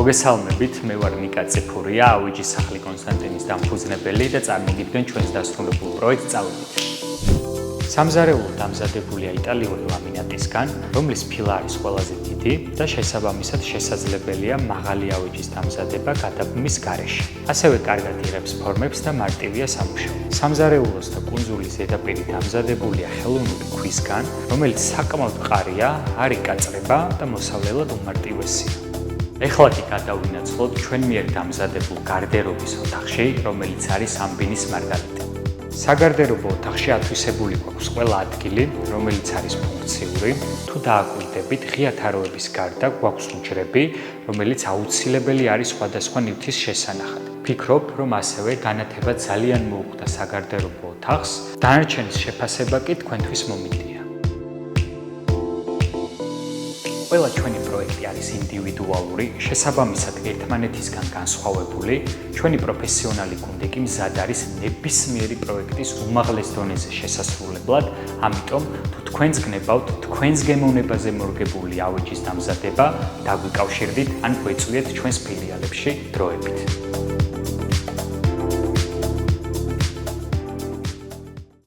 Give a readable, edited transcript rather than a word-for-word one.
მოგესალმებით, მე ვარ ნიკა წიფურია, ავეჯის სახლი კონსტანტინის დამფუძნებელი და წარმოგიდგენ ჩვენს დასრულებულ პროექტს წავედით. სამზარეულო დამზადებულია იტალიური ლამინატისგან, რომლის ფილა არის ყველაზე დიდი და შესაბამისად შესაძლებელია მაღალი ავეჯის დამზადება გადაბმის გარეშე. ასევე კარგად იღებს ფორმებს და მარტივია სამუშაო. სამზარეულოს და კუნძულის ზედაპირი დამზადებულია ხელოვნური ქვისგან, რომელიც საკმაოდ მყარია, არ იკაწრება და მოსავლელად უმარტივესია. ეხლა კი გადავინაცვლოთ ჩვენ მიერ დამზადებულ გარდერობის ოთახში, რომელიც არის ამბინის მარგალიტი. საგარდერობო ოთახში ათვისებული გვაქვს ყველა ადგილი, რომელიც არის ფუნქციური. თუ დააკვირდებით, ღია თაროების გარდა გვაქვს უჯრები, რომელიც აუცილებელი არის სხვადასხვა ნივთის შესანახად. ვფიქრობ, რომ ასევე განათება ძალიან მოუხდა საგარდერობო ოთახს, დანარჩენის შეფასება კი თქვენთვის მომინდია. ყველა ჩვენი პროექტი არის ინდივიდუალური, შესაბამისად ერთმანეთისგან განსხვავებული. ჩვენი პროფესიონალი გუნდი კი მზად არის ნებისმიერი პროექტის უმაღლეს დონეზე შესასრულებლად, ამიტომ თუ თქვენს გნებავთ თქვენს გემოვნებაზე მორგებული ავეჯის დამზადება, დაგვიკავშირდით ან გვეწვიეთ ჩვენს ფილიალებში დროებით.